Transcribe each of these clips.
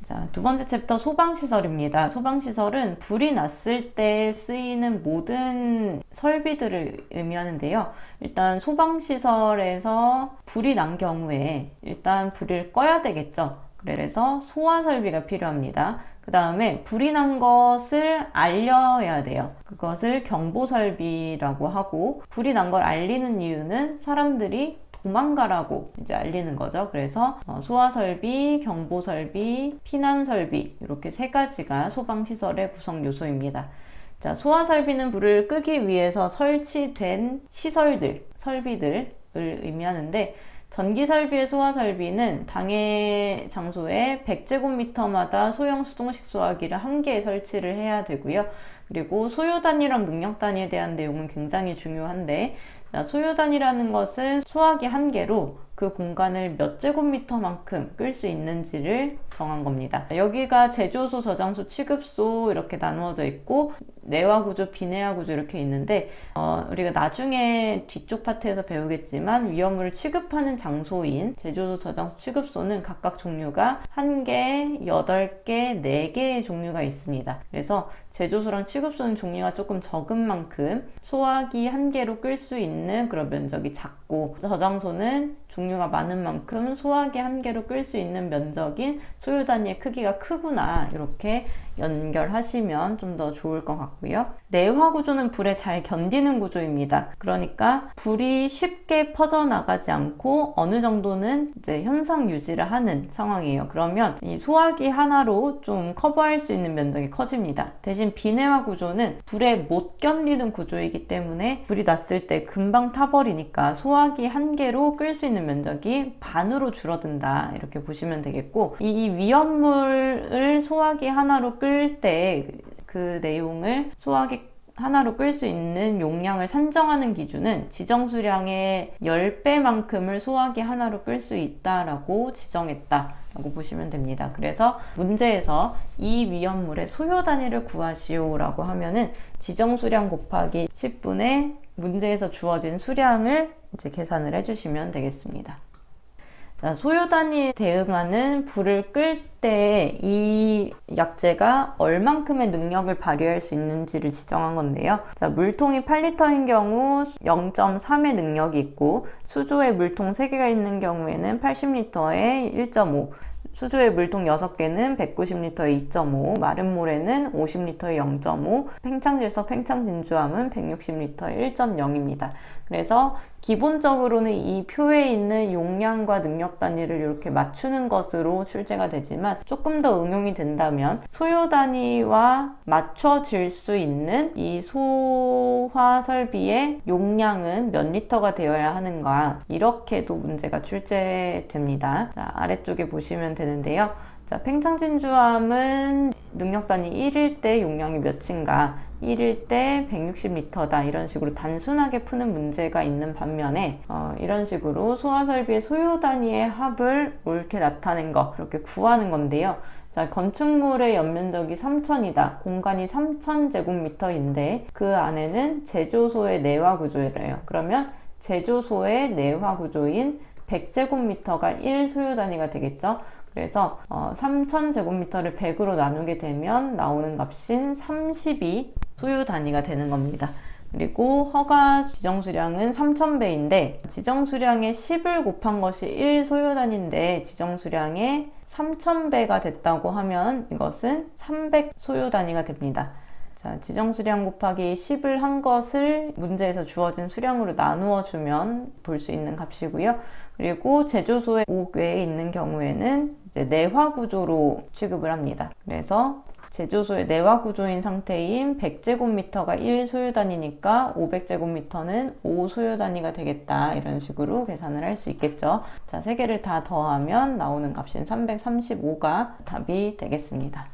자, 두 번째 챕터 소방시설입니다. 소방시설은 불이 났을 때 쓰이는 모든 설비들을 의미하는데요. 일단 소방시설에서 불이 난 경우에 일단 불을 꺼야 되겠죠. 그래서 소화설비가 필요합니다. 그 다음에 불이 난 것을 알려야 돼요. 그것을 경보설비라고 하고, 불이 난 걸 알리는 이유는 사람들이 도망가라고 이제 알리는 거죠. 그래서 소화설비, 경보설비, 피난설비, 이렇게 세 가지가 소방시설의 구성 요소입니다. 자, 소화설비는 불을 끄기 위해서 설치된 시설들, 설비들을 의미하는데, 전기설비의 소화설비는 당해 장소에 100제곱미터마다 소형 수동식 소화기를 1개 설치를 해야 되고요. 그리고 소요 단위랑 능력 단위에 대한 내용은 굉장히 중요한데, 자, 소요 단위라는 것은 소화기 1개로 그 공간을 몇 제곱미터만큼 끌 수 있는지를 정한 겁니다. 여기가 제조소, 저장소, 취급소 이렇게 나누어져 있고, 내화 구조, 비내화 구조 이렇게 있는데, 우리가 나중에 뒤쪽 파트에서 배우겠지만 위험물을 취급하는 장소인 제조소, 저장소, 취급소는 각각 종류가 1개, 8개, 4개의 종류가 있습니다. 그래서 제조소랑 취급소는 종류가 조금 적은 만큼 소화기 1개로 끌 수 있는 그런 면적이 작고, 저장소는 종류가 많은 만큼 소화기 1개로 끌 수 있는 면적인 소요 단위의 크기가 크구나, 이렇게 연결하시면 좀 더 좋을 것 같고요. 내화 구조는 불에 잘 견디는 구조입니다. 그러니까 불이 쉽게 퍼져나가지 않고 어느 정도는 이제 현상 유지를 하는 상황이에요. 그러면 이 소화기 하나로 좀 커버할 수 있는 면적이 커집니다. 대신 비내화 구조는 불에 못 견디는 구조이기 때문에 불이 났을 때 금방 타버리니까 소화기 1개로 끌 수 있는 면적이 반으로 줄어든다, 이렇게 보시면 되겠고, 이 위험물을 소화기 하나로 끌 때 그 내용을 소화기 하나로 끌 수 있는 용량을 산정하는 기준은 지정수량의 10배만큼을 소화기 하나로 끌 수 있다라고 지정했다라고 보시면 됩니다. 그래서 문제에서 이 위험물의 소요 단위를 구하시오라고 하면은 지정수량 곱하기 10분의 문제에서 주어진 수량을 이제 계산을 해주시면 되겠습니다. 자, 소요 단위에 대응하는 불을 끌 때 이 약재가 얼만큼의 능력을 발휘할 수 있는지를 지정한 건데요. 자, 물통이 8리터인 경우 0.3의 능력이 있고, 수조에 물통 3개가 있는 경우에는 80리터에 1.5, 수조에 물통 6개는 190리터에 2.5, 마른 모래는 50리터에 0.5, 팽창질석, 팽창진주함은 160리터에 1.0입니다. 그래서 기본적으로는 이 표에 있는 용량과 능력 단위를 이렇게 맞추는 것으로 출제가 되지만, 조금 더 응용이 된다면 소요 단위와 맞춰질 수 있는 이 소화 설비의 용량은 몇 리터가 되어야 하는가, 이렇게도 문제가 출제됩니다. 자, 아래쪽에 보시면 되는데요. 자, 팽창진주함은 능력 단위 1일 때 용량이 몇인가, 1일 때 160리터다, 이런 식으로 단순하게 푸는 문제가 있는 반면에 이런 식으로 소화설비의 소요 단위의 합을 옳게 나타낸 거, 이렇게 구하는 건데요. 자, 건축물의 연면적이 3,000이다. 공간이 3,000제곱미터인데 그 안에는 제조소의 내화 구조래요. 그러면 제조소의 내화 구조인 100제곱미터가 1 소요 단위가 되겠죠. 그래서 3,000제곱미터를 100으로 나누게 되면 나오는 값인 30이 소요 단위가 되는 겁니다. 그리고 허가 지정수량은 3,000배인데 지정수량의 10을 곱한 것이 1 소요 단위인데 지정수량의 3,000배가 됐다고 하면 이것은 300 소요 단위가 됩니다. 자, 지정수량 곱하기 10을 한 것을 문제에서 주어진 수량으로 나누어 주면 볼 수 있는 값이고요. 그리고 제조소의 5궤에 있는 경우에는 이제 내화 구조로 취급을 합니다. 그래서 제조소의 내화 구조인 상태인 100제곱미터가 1 소요 단위니까 500제곱미터는 5 소요 단위가 되겠다, 이런 식으로 계산을 할 수 있겠죠. 자, 세 개를 다 더하면 나오는 값인 335가 답이 되겠습니다.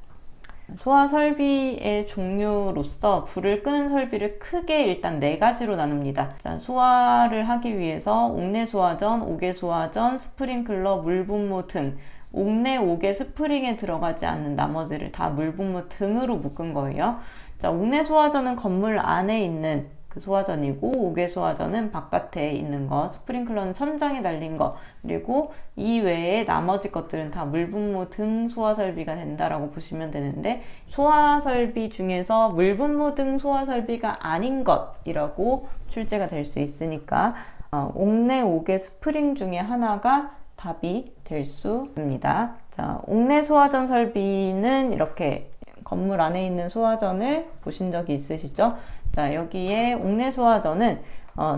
소화 설비의 종류로서 불을 끄는 설비를 크게 일단 4가지로 나눕니다. 자, 소화를 하기 위해서 옥내 소화전, 옥외 소화전, 스프링클러, 물분무 등, 옥내, 옥외, 스프링에 들어가지 않는 나머지를 다 물분무 등으로 묶은 거예요. 자, 옥내 소화전은 건물 안에 있는 그 소화전이고, 5개 소화전은 바깥에 있는 거, 스프링클러는 천장에 달린 거, 그리고 이 외에 나머지 것들은 다 물분무 등 소화설비가 된다라고 보시면 되는데, 소화설비 중에서 물분무 등 소화설비가 아닌 것이라고 출제가 될 수 있으니까 옥내 5개 스프링 중에 하나가 답이 될 수 있습니다. 자, 옥내 소화전 설비는 이렇게 건물 안에 있는 소화전을 보신 적이 있으시죠? 자, 여기에 옥내 소화전은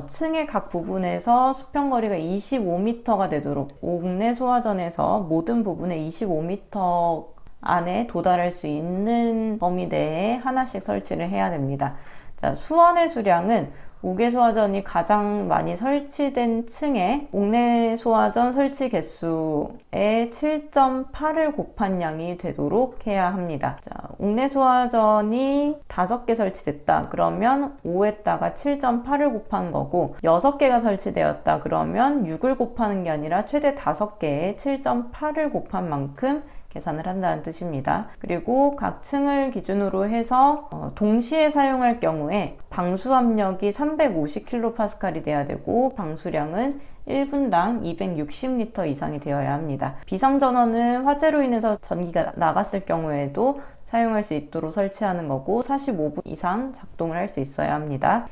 층의 각 부분에서 수평거리가 25m가 되도록 옥내 소화전에서 모든 부분에 25m 안에 도달할 수 있는 범위 내에 하나씩 설치를 해야 됩니다. 자, 수원의 수량은 5개 소화전이 가장 많이 설치된 층에 옥내 소화전 설치 개수의 7.8을 곱한 양이 되도록 해야 합니다. 자, 옥내 소화전이 5개 설치됐다 그러면 5에다가 7.8을 곱한 거고, 6개가 설치되었다 그러면 6을 곱하는 게 아니라 최대 5개에 7.8을 곱한 만큼 계산을 한다는 뜻입니다. 그리고 각 층을 기준으로 해서 동시에 사용할 경우에 방수 압력이 350kPa이 돼야 되고, 방수량은 1분당 260L 이상이 되어야 합니다. 비상전원은 화재로 인해서 전기가 나갔을 경우에도 사용할 수 있도록 설치하는 거고, 45분 이상 작동을 할 수 있어야 합니다.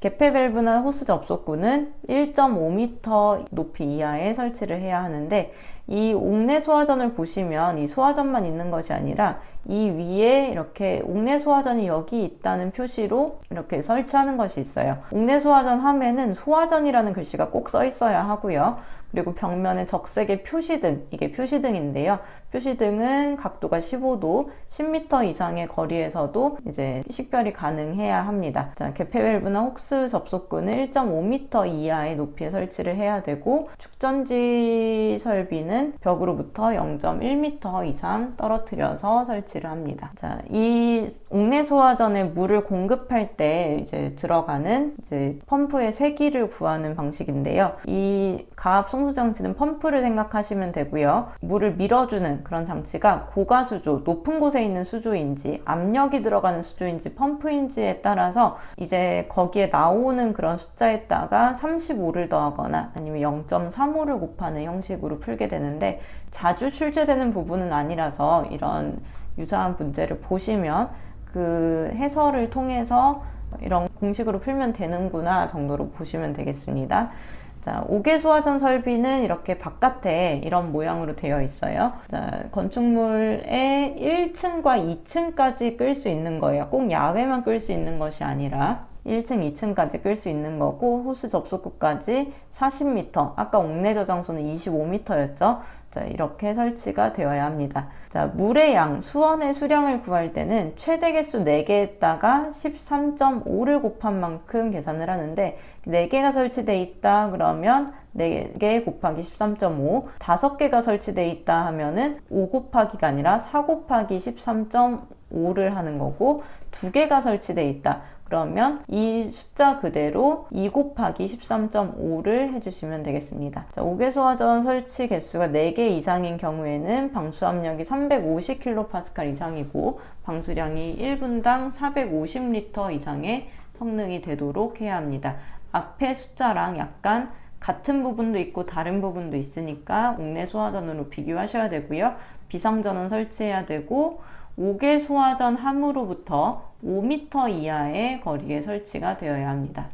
개폐 밸브나 호스 접속구는 1.5m 높이 이하에 설치를 해야 하는데, 이 옥내 소화전을 보시면 이 소화전만 있는 것이 아니라 이 위에 이렇게 옥내 소화전이 여기 있다는 표시로 이렇게 설치하는 것이 있어요. 옥내 소화전 함에는 소화전이라는 글씨가 꼭 써 있어야 하고요. 그리고 벽면에 적색의 표시등, 이게 표시등인데요. 표시등은 각도가 15도, 10m 이상의 거리에서도 이제 식별이 가능해야 합니다. 자, 개폐 밸브나 혹스 접속구는 1.5m 이하의 높이에 설치를 해야 되고, 축전지 설비는 벽으로부터 0.1m 이상 떨어뜨려서 설치를 합니다. 자, 이 옥내 소화전에 물을 공급할 때 이제 들어가는 이제 펌프의 세기를 구하는 방식인데요. 이 가압 송수 장치는 펌프를 생각하시면 되고요. 물을 밀어주는 그런 장치가 고가수조, 높은 곳에 있는 수조인지 압력이 들어가는 수조인지 펌프인지에 따라서 이제 거기에 나오는 그런 숫자에다가 35를 더하거나 아니면 0.35를 곱하는 형식으로 풀게 되는데, 자주 출제되는 부분은 아니라서 이런 유사한 문제를 보시면 그 해설을 통해서 이런 공식으로 풀면 되는구나 정도로 보시면 되겠습니다. 자, 5개 소화전 설비는 이렇게 바깥에 이런 모양으로 되어 있어요. 자, 건축물의 1층과 2층까지 끌 수 있는 거예요. 꼭 야외만 끌 수 있는 것이 아니라 1층, 2층까지 끌 수 있는 거고, 호스 접속구까지 40m, 아까 옥내 저장소는 25m였죠. 자, 이렇게 설치가 되어야 합니다. 자, 물의 양, 수원의 수량을 구할 때는 최대 개수 4개에다가 13.5를 곱한 만큼 계산을 하는데, 4개가 설치되어 있다 그러면 4개 곱하기 13.5, 5개가 설치되어 있다 하면은 5 곱하기가 아니라 4 곱하기 13.5를 하는 거고, 2개가 설치되어 있다 그러면 이 숫자 그대로 2 곱하기 13.5를 해주시면 되겠습니다. 자, 5개 소화전 설치 개수가 4개 이상인 경우에는 방수 압력이 350kPa 이상이고, 방수량이 1분당 450L 이상의 성능이 되도록 해야 합니다. 앞에 숫자랑 약간 같은 부분도 있고 다른 부분도 있으니까 옥내 소화전으로 비교하셔야 되고요. 비상전원 설치해야 되고, 5개 소화전 함으로부터 5m 이하의 거리에 설치가 되어야 합니다.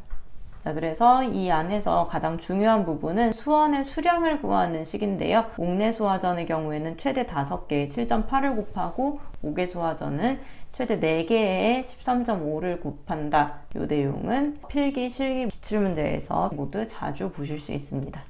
자, 그래서 이 안에서 가장 중요한 부분은 수원의 수량을 구하는 식인데요. 옥내 소화전의 경우에는 최대 5개에 7.8을 곱하고, 5개 소화전은 최대 4개에 13.5를 곱한다. 이 내용은 필기, 실기, 기출문제에서 모두 자주 보실 수 있습니다.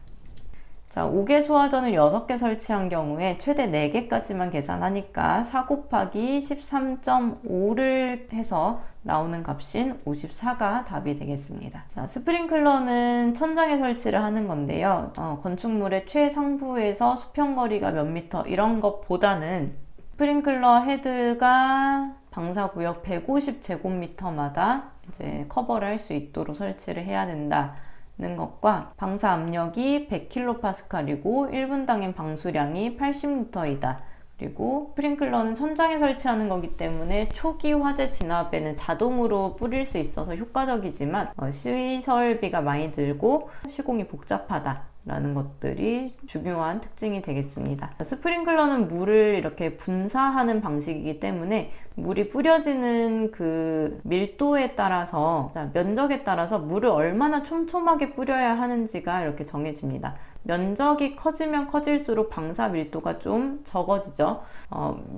자, 5개 소화전을 6개 설치한 경우에 최대 4개까지만 계산하니까 4 곱하기 13.5를 해서 나오는 값인 54가 답이 되겠습니다. 자, 스프링클러는 천장에 설치를 하는 건데요. 건축물의 최상부에서 수평거리가 몇 미터 이런 것보다는 스프링클러 헤드가 방사구역 150제곱미터마다 이제 커버를 할 수 있도록 설치를 해야 된다. 는 것과 방사 압력이 100kPa이고 1분당의 방수량이 80L이다. 그리고 스프링클러는 천장에 설치하는 거기 때문에 초기 화재 진압에는 자동으로 뿌릴 수 있어서 효과적이지만 시설비가 많이 들고 시공이 복잡하다 라는 것들이 중요한 특징이 되겠습니다. 스프링클러는 물을 이렇게 분사하는 방식이기 때문에 물이 뿌려지는 그 밀도에 따라서, 면적에 따라서 물을 얼마나 촘촘하게 뿌려야 하는지가 이렇게 정해집니다. 면적이 커지면 커질수록 방사 밀도가 좀 적어지죠.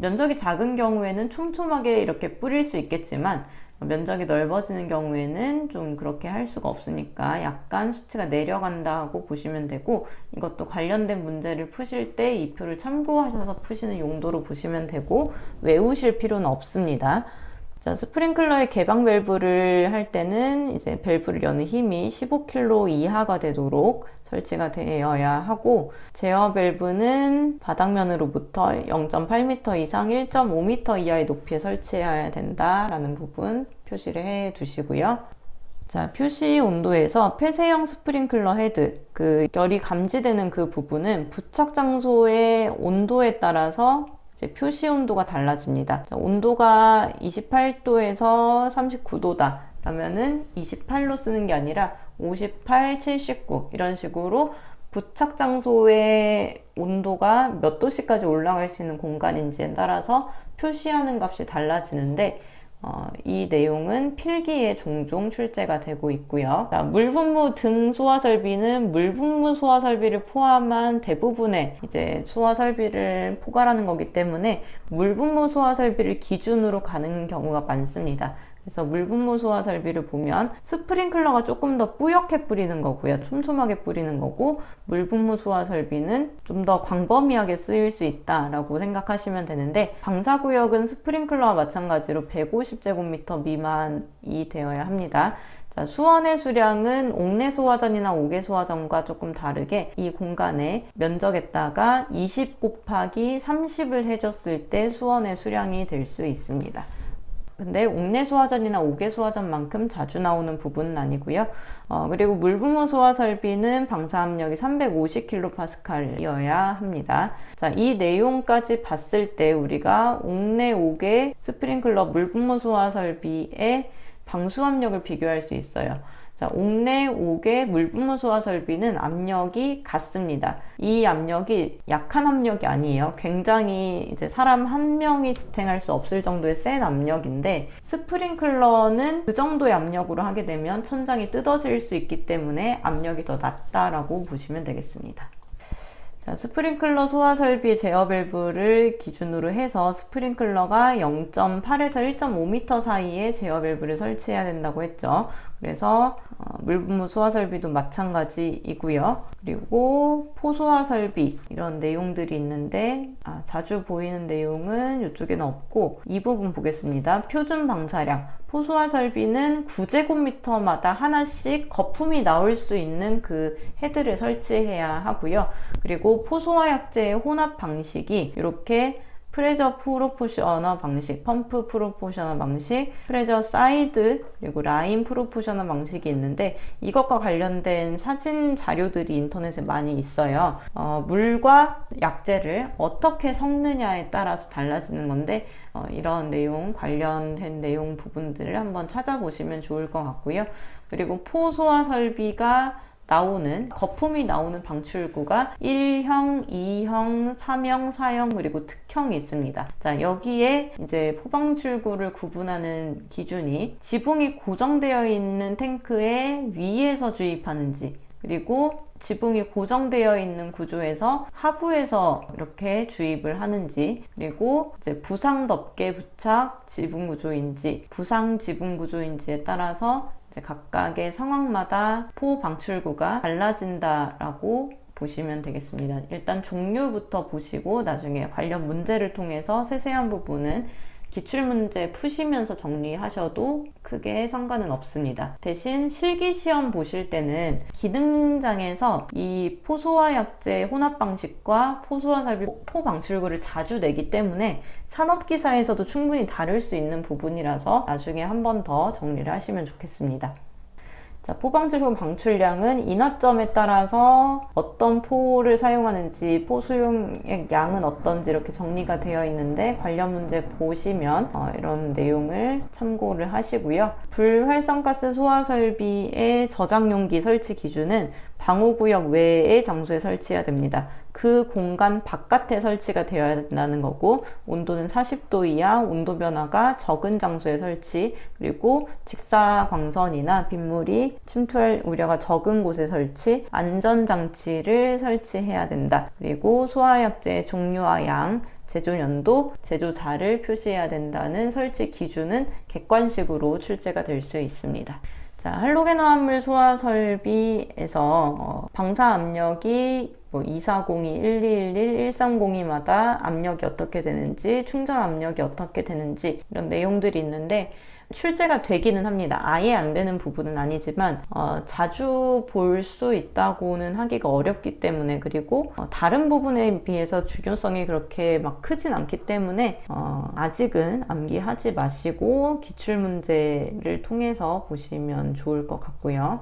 면적이 작은 경우에는 촘촘하게 이렇게 뿌릴 수 있겠지만 면적이 넓어지는 경우에는 좀 그렇게 할 수가 없으니까 약간 수치가 내려간다고 보시면 되고, 이것도 관련된 문제를 푸실 때 이 표를 참고하셔서 푸시는 용도로 보시면 되고 외우실 필요는 없습니다. 자, 스프링클러의 개방 밸브를 할 때는 이제 밸브를 여는 힘이 15kg 이하가 되도록 설치가 되어야 하고, 제어 밸브는 바닥면으로부터 0.8m 이상 1.5m 이하의 높이에 설치해야 된다라는 부분 표시를 해 두시고요. 자, 표시 온도에서 폐쇄형 스프링클러 헤드, 그 열이 감지되는 그 부분은 부착 장소의 온도에 따라서 이제 표시 온도가 달라집니다. 자, 온도가 28도에서 39도다 라면은 28로 쓰는 게 아니라 58, 79 이런 식으로 부착 장소의 온도가 몇 도씨까지 올라갈 수 있는 공간인지에 따라서 표시하는 값이 달라지는데, 이 내용은 필기에 종종 출제가 되고 있고요. 자, 물분무 등 소화 설비는 물분무 소화 설비를 포함한 대부분의 이제 소화 설비를 포괄하는 거기 때문에 물분무 소화 설비를 기준으로 가는 경우가 많습니다. 그래서 물분무 소화 설비를 보면 스프링클러가 조금 더 뿌옇게 뿌리는 거고요. 촘촘하게 뿌리는 거고, 물분무 소화 설비는 좀 더 광범위하게 쓰일 수 있다라고 생각하시면 되는데, 방사구역은 스프링클러와 마찬가지로 150제곱미터 미만이 되어야 합니다. 자, 수원의 수량은 옥내 소화전이나 옥외 소화전과 조금 다르게 이 공간의 면적에다가 20 곱하기 30을 해줬을 때 수원의 수량이 될 수 있습니다. 근데 옥내 소화전이나 옥외 소화전만큼 자주 나오는 부분은 아니고요. 그리고 물분무 소화 설비는 방사 압력이 350kPa이어야 합니다. 자, 이 내용까지 봤을 때 우리가 옥내, 옥외 스프링클러 물분무 소화 설비의 방수 압력을 비교할 수 있어요. 자, 옥내, 옥외 물분무 소화 설비는 압력이 같습니다. 이 압력이 약한 압력이 아니에요. 굉장히 이제 사람 한 명이 지탱할 수 없을 정도의 센 압력인데, 스프링클러는 그 정도의 압력으로 하게 되면 천장이 뜯어질 수 있기 때문에 압력이 더 낮다라고 보시면 되겠습니다. 자, 스프링클러 소화 설비 제어 밸브를 기준으로 해서 스프링클러가 0.8에서 1.5m 사이에 제어 밸브를 설치해야 된다고 했죠. 그래서 물분무 소화 설비도 마찬가지이고요. 그리고 포소화 설비 이런 내용들이 있는데, 자주 보이는 내용은 이쪽에는 없고 이 부분 보겠습니다. 표준 방사량. 포소화 설비는 9제곱미터마다 하나씩 거품이 나올 수 있는 그 헤드를 설치해야 하고요. 그리고 포소화 약제의 혼합 방식이 이렇게 프레저 프로포셔너 방식, 펌프 프로포셔너 방식, 프레저 사이드, 그리고 라인 프로포셔너 방식이 있는데, 이것과 관련된 사진 자료들이 인터넷에 많이 있어요. 물과 약재를 어떻게 섞느냐에 따라서 달라지는 건데, 이런 내용, 관련된 내용 부분들을 한번 찾아보시면 좋을 것 같고요. 그리고 포소화 설비가 나오는, 거품이 나오는 방출구가 1형, 2형, 3형, 4형, 그리고 특형이 있습니다. 자, 여기에 이제 포방출구를 구분하는 기준이 지붕이 고정되어 있는 탱크에 위에서 주입하는지, 그리고 지붕이 고정되어 있는 구조에서 하부에서 이렇게 주입을 하는지, 그리고 이제 부상 덮개 부착 지붕 구조인지 부상 지붕 구조인지에 따라서 이제 각각의 상황마다 포 방출구가 달라진다라고 보시면 되겠습니다. 일단 종류부터 보시고 나중에 관련 문제를 통해서 세세한 부분은 기출문제 푸시면서 정리하셔도 크게 상관은 없습니다. 대신 실기시험 보실 때는 기능장에서 이 포소화 약제 혼합 방식과 포소화 설비 포 방출구를 자주 내기 때문에 산업기사에서도 충분히 다룰 수 있는 부분이라서 나중에 한 번 더 정리를 하시면 좋겠습니다. 자, 포방출소 방출량은 인하점에 따라서 어떤 포를 사용하는지, 포 수용액 양은 어떤지 이렇게 정리가 되어 있는데 관련 문제 보시면 이런 내용을 참고를 하시고요. 불활성가스 소화 설비의 저장용기 설치 기준은 방호구역 외의 장소에 설치해야 됩니다. 그 공간 바깥에 설치가 되어야 된다는 거고, 온도는 40도 이하, 온도 변화가 적은 장소에 설치, 그리고 직사광선이나 빗물이 침투할 우려가 적은 곳에 설치, 안전장치를 설치해야 된다. 그리고 소화약제의 종류와 양, 제조 연도, 제조자를 표시해야 된다는 설치 기준은 객관식으로 출제가 될 수 있습니다. 자, 할로겐 화합물 소화 설비에서 방사 압력이 240이, 1211, 1302마다 압력이 어떻게 되는지, 충전 압력이 어떻게 되는지 이런 내용들이 있는데 출제가 되기는 합니다. 아예 안 되는 부분은 아니지만 자주 볼 수 있다고는 하기가 어렵기 때문에, 그리고 다른 부분에 비해서 중요성이 그렇게 막 크진 않기 때문에 아직은 암기하지 마시고 기출문제를 통해서 보시면 좋을 것 같고요.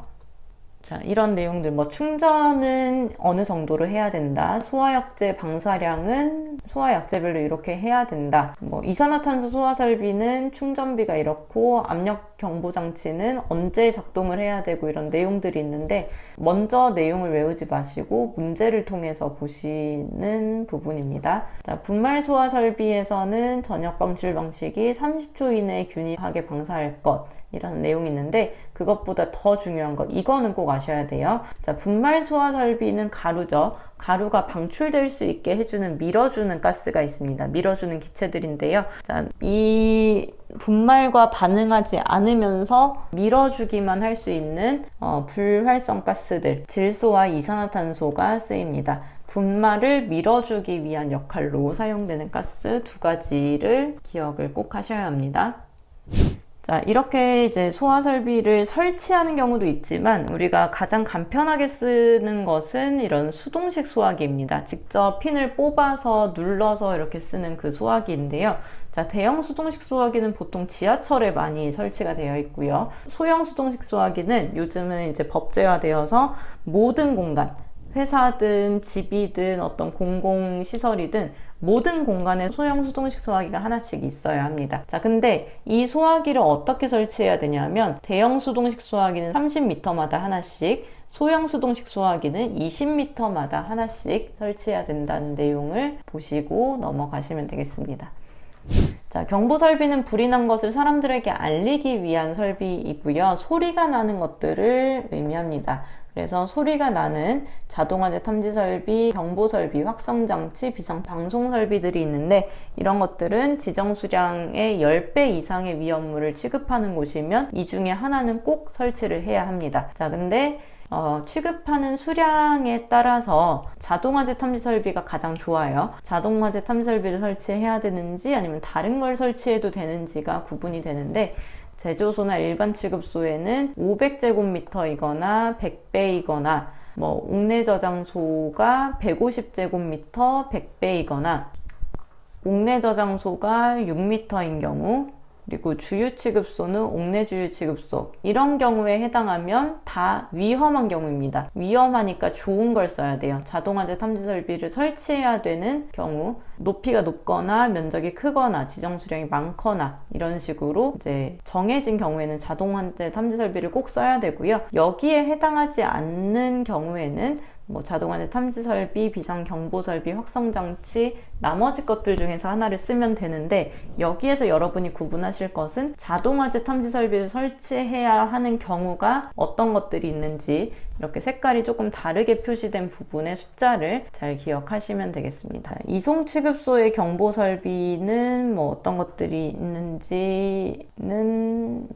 자, 이런 내용들, 충전은 어느 정도로 해야 된다, 소화약제 방사량은 소화약제별로 이렇게 해야 된다, 이산화탄소 소화설비는 충전비가 이렇고 압력 경보장치는 언제 작동을 해야 되고, 이런 내용들이 있는데 먼저 내용을 외우지 마시고 문제를 통해서 보시는 부분입니다. 자, 분말 소화설비에서는 전역 방출 방식이 30초 이내에 균일하게 방사할 것, 이라는 내용이 있는데 그것보다 더 중요한 것, 이거는 꼭 아셔야 돼요. 자, 분말 소화 설비는 가루죠. 가루가 방출될 수 있게 해주는, 밀어주는 가스가 있습니다. 밀어주는 기체들인데요. 자, 이 분말과 반응하지 않으면서 밀어주기만 할 수 있는 불활성 가스들, 질소와 이산화탄소가 쓰입니다. 분말을 밀어주기 위한 역할로 사용되는 가스 두 가지를 기억을 꼭 하셔야 합니다. 자, 이렇게 이제 소화 설비를 설치하는 경우도 있지만 우리가 가장 간편하게 쓰는 것은 이런 수동식 소화기입니다. 직접 핀을 뽑아서 눌러서 이렇게 쓰는 그 소화기인데요. 자, 대형 수동식 소화기는 보통 지하철에 많이 설치가 되어 있고요. 소형 수동식 소화기는 요즘은 이제 법제화되어서 모든 공간, 회사든 집이든 어떤 공공시설이든 모든 공간에 소형 수동식 소화기가 하나씩 있어야 합니다. 자, 근데 이 소화기를 어떻게 설치해야 되냐면 대형 수동식 소화기는 30m마다 하나씩, 소형 수동식 소화기는 20m마다 하나씩 설치해야 된다는 내용을 보시고 넘어가시면 되겠습니다. 자, 경보 설비는 불이 난 것을 사람들에게 알리기 위한 설비이고요. 소리가 나는 것들을 의미합니다. 그래서 소리가 나는 자동화재 탐지 설비, 경보 설비, 확성 장치, 비상 방송 설비들이 있는데 이런 것들은 지정 수량의 10배 이상의 위험물을 취급하는 곳이면 이 중에 하나는 꼭 설치를 해야 합니다. 자, 근데 취급하는 수량에 따라서 자동화재 탐지 설비가 가장 좋아요. 자동화재 탐지 설비를 설치해야 되는지 아니면 다른 걸 설치해도 되는지가 구분이 되는데, 제조소나 일반 취급소에는 500제곱미터이거나 100배이거나 옥내 저장소가 150제곱미터 100배이거나 옥내 저장소가 6m인 경우, 그리고 주유취급소는 옥내 주유취급소, 이런 경우에 해당하면 다 위험한 경우입니다. 위험하니까 좋은 걸 써야 돼요. 자동화재 탐지 설비를 설치해야 되는 경우, 높이가 높거나 면적이 크거나 지정 수량이 많거나 이런 식으로 이제 정해진 경우에는 자동화재 탐지 설비를 꼭 써야 되고요. 여기에 해당하지 않는 경우에는 자동화재 탐지 설비, 비상 경보 설비, 확성 장치, 나머지 것들 중에서 하나를 쓰면 되는데, 여기에서 여러분이 구분하실 것은 자동화재 탐지 설비를 설치해야 하는 경우가 어떤 것들이 있는지, 이렇게 색깔이 조금 다르게 표시된 부분의 숫자를 잘 기억하시면 되겠습니다. 이송 취급소의 경보 설비는 어떤 것들이 있는지는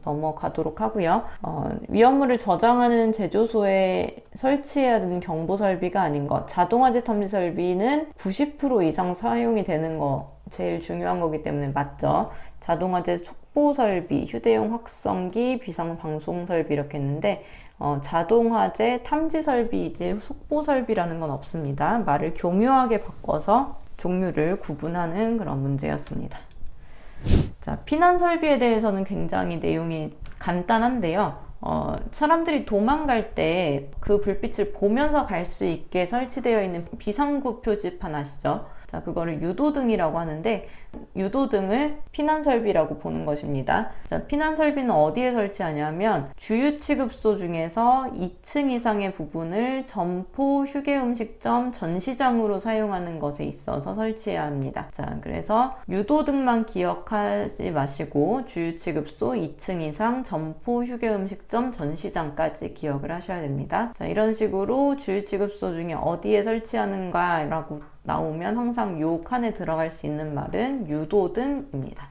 넘어가도록 하고요. 위험물을 저장하는 제조소에 설치해야 되는 경보 설비가 아닌 것, 자동화재 탐지 설비는 90% 이상 사용이 되는 거 제일 중요한 거기 때문에 맞죠. 자동화재 속보 설비, 휴대용 확성기, 비상 방송 설비 이렇게 했는데 자동화재 탐지 설비이지 속보 설비라는 건 없습니다. 말을 교묘하게 바꿔서 종류를 구분하는 그런 문제였습니다. 자, 피난 설비에 대해서는 굉장히 내용이 간단한데요. 사람들이 도망갈 때 그 불빛을 보면서 갈 수 있게 설치되어 있는 비상구 표지판 아시죠? 자, 그거를 유도등이라고 하는데 유도등을 피난설비라고 보는 것입니다. 자, 피난설비는 어디에 설치하냐면 주유취급소 중에서 2층 이상의 부분을 점포, 휴게음식점, 전시장으로 사용하는 것에 있어서 설치해야 합니다. 자, 그래서 유도등만 기억하지 마시고 주유취급소 2층 이상, 점포, 휴게음식점, 전시장까지 기억을 하셔야 됩니다. 자, 이런 식으로 주유취급소 중에 어디에 설치하는가 라고 나오면 항상 요 칸에 들어갈 수 있는 말은 유도등입니다.